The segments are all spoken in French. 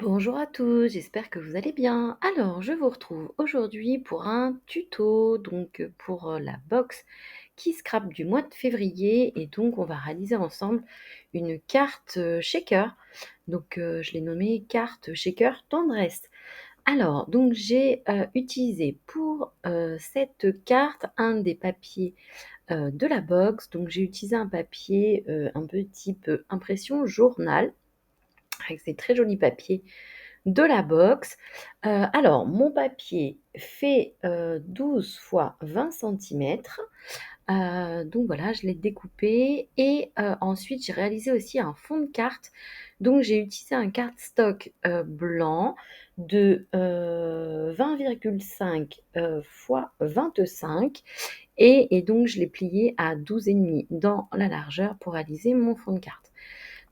Bonjour à tous, j'espère que vous allez bien. Alors, je vous retrouve aujourd'hui pour un tuto pour la box qui scrape du mois de février et donc on va réaliser ensemble une carte shaker. Je l'ai nommée carte shaker tendresse. Alors, donc j'ai utilisé pour cette carte un des papiers de la box. Donc j'ai utilisé un papier un peu type impression journal avec ces très jolis papiers de la box. Alors mon papier fait, 12 fois 20 centimètres. Donc voilà, je l'ai découpé et ensuite j'ai réalisé aussi un fond de carte. Donc j'ai utilisé un cardstock, blanc de, 20,5, fois 25 et donc je l'ai plié à 12,5 dans la largeur pour réaliser mon fond de carte.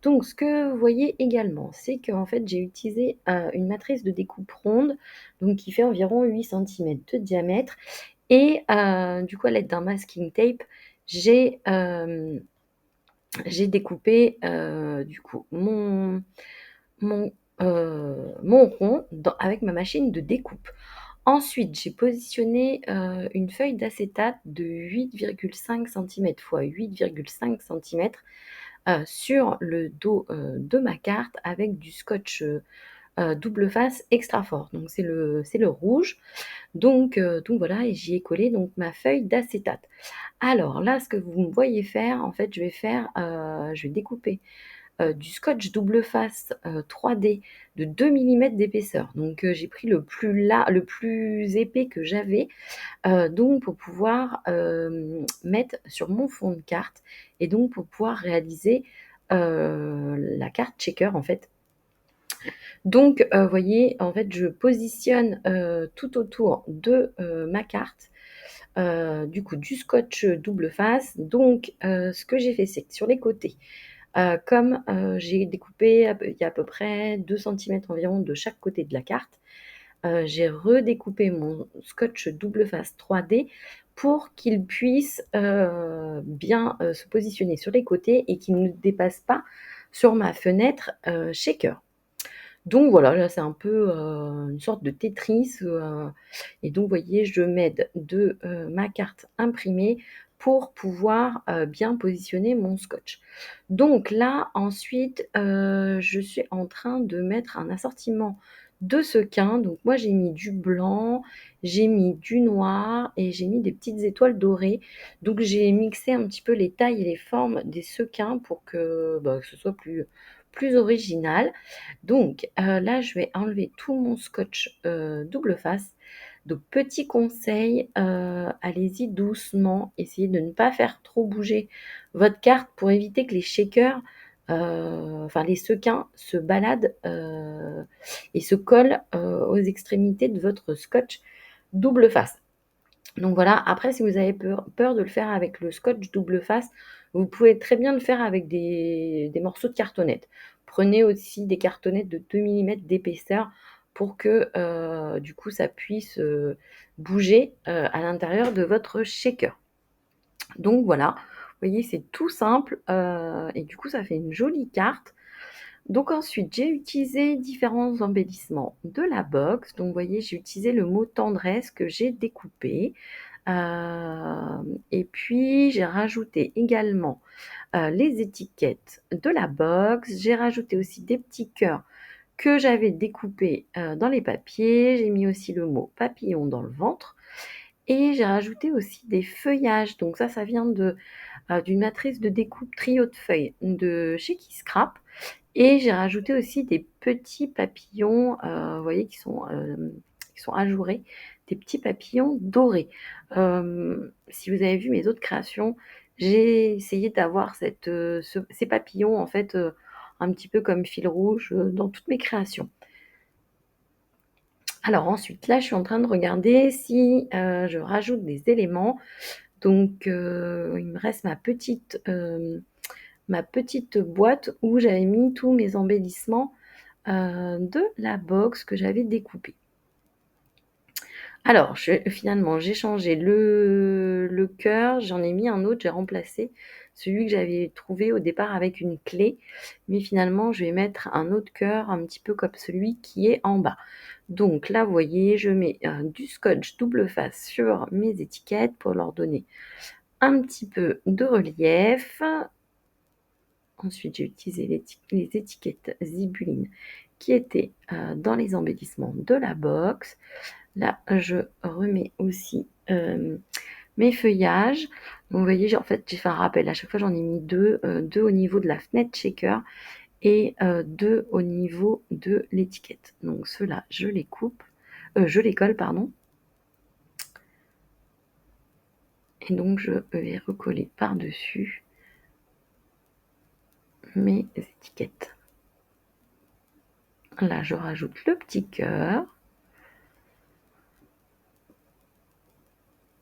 Donc ce que vous voyez également, c'est qu'en fait, j'ai utilisé, une matrice de découpe ronde, donc qui fait environ 8 centimètres de diamètre et du coup, à l'aide d'un masking tape, j'ai, hem, j'ai découpé, du coup, mon, mon rond avec ma machine de découpe. Ensuite, j'ai positionné, une feuille d'acétate de 8,5 centimètres fois 8,5 centimètres sur le dos, de ma carte avec du scotch, double face extra fort. Donc c'est le rouge. Donc voilà et j'y ai collé donc ma feuille d'acétate. Alors là, ce que vous me voyez faire, en fait, je vais découper, du scotch double face, 3D de 2 millimètres d'épaisseur. J'ai pris le plus épais que j'avais, donc pour pouvoir, mettre sur mon fond de carte et donc pour pouvoir réaliser, la carte checker en fait. Voyez, en fait, je positionne, tout autour de, ma carte, du coup du scotch, double face. Ce que j'ai fait, c'est que sur les côtés, comme, j'ai découpé il y a à peu près 2 centimètres environ de chaque côté de la carte, j'ai redécoupé mon scotch double face 3D pour qu'il puisse, bien, se positionner sur les côtés et qu'il ne dépasse pas sur ma fenêtre, shaker. Donc voilà, là c'est un peu, une sorte de Tetris, et donc vous voyez, je m'aide de, ma carte imprimée pour pouvoir, bien positionner mon scotch. Donc là, ensuite, je suis en train de mettre un assortiment de sequins. Donc moi, j'ai mis du blanc, j'ai mis du noir et j'ai mis des petites étoiles dorées. Donc j'ai mixé un petit peu les tailles et les formes des sequins pour que ce soit plus original. Là, je vais enlever tout mon scotch, double face. Donc petit conseil, allez-y doucement, essayez de ne pas faire trop bouger votre carte pour éviter que les shakers, enfin les sequins se baladent, et se collent, aux extrémités de votre scotch double face. Donc voilà, après si vous avez peur de le faire avec le scotch double face, vous pouvez très bien le faire avec des morceaux de cartonnette. Prenez aussi des cartonnettes de 2 millimètres d'épaisseur pour que, du coup ça puisse, bouger, à l'intérieur de votre shaker. Donc voilà, vous voyez c'est tout simple, et du coup ça fait une jolie carte. Donc ensuite, j'ai utilisé différents embellissements de la box. Donc vous voyez, j'ai utilisé le mot tendresse que j'ai découpé. Et puis j'ai rajouté également, les étiquettes de la box. J'ai rajouté aussi des petits cœurs que j'avais découpés, dans les papiers. J'ai mis aussi le mot papillon dans le ventre et j'ai rajouté aussi des feuillages. Donc ça vient d'une matrice de découpe trio de feuilles de chez Kiscrap et j'ai rajouté aussi des petits papillons, vous voyez qui sont ajourés, des petits papillons dorés. Si vous avez vu mes autres créations, j'ai essayé d'avoir ces papillons en fait, un petit peu comme fil rouge, dans toutes mes créations. Alors ensuite, là, je suis en train de regarder si, je rajoute des éléments. Il me reste ma petite boîte où j'avais mis tous mes embellissements, de la box que j'avais découpée. Alors finalement, j'ai changé le cœur, j'en ai mis un autre, j'ai remplacé celui que j'avais trouvé au départ avec une clé, mais finalement je vais mettre un autre cœur un petit peu comme celui qui est en bas. Donc là, vous voyez, je mets, du scotch double face sur mes étiquettes pour leur donner un petit peu de relief. Ensuite, j'ai utilisé les étiquettes Zibuline qui étaient, dans les embellissements de la box. Là, je remets aussi, mes feuillages. Donc vous voyez, en fait, j'ai fait un rappel. À chaque fois, j'en ai mis 2, 2 au niveau de la fenêtre shaker et 2 au niveau de l'étiquette. Donc ceux-là, je les coupe, je les colle, pardon. Et donc je vais recoller par-dessus mes étiquettes. Là, je rajoute le petit cœur.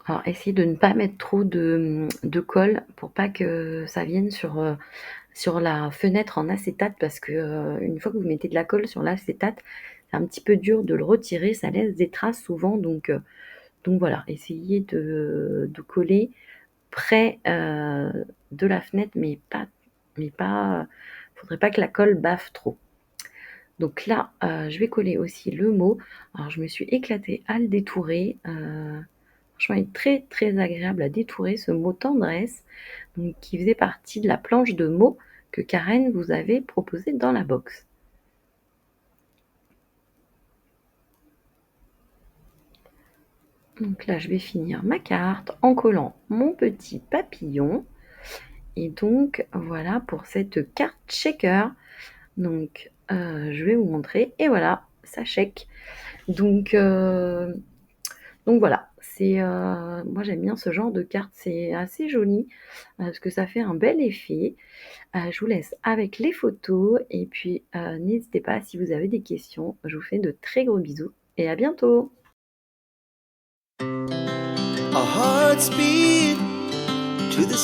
Alors, essayez de ne pas mettre trop de colle pour pas que ça vienne sur la fenêtre en acétate parce que, une fois que vous mettez de la colle sur l'acétate, c'est un petit peu dur de le retirer, ça laisse des traces souvent donc voilà, essayez de coller près, de la fenêtre mais pas, faudrait pas que la colle baffe trop. Donc là, je vais coller aussi le mot. Alors je me suis éclatée à le détourer, franchement il est très, très agréable à détourer ce mot tendresse, donc qui faisait partie de la planche de mots que Karen vous avait proposée dans la box. Donc là, je vais finir ma carte en collant mon petit papillon et donc voilà pour cette carte shaker. Donc je vais vous montrer et voilà, ça shake. Donc voilà, c'est, moi j'aime bien ce genre de carte, c'est assez joli, parce que ça fait un bel effet. Je vous laisse avec les photos et puis, n'hésitez pas si vous avez des questions. Je vous fais de très gros bisous et à bientôt! Our hearts beat to the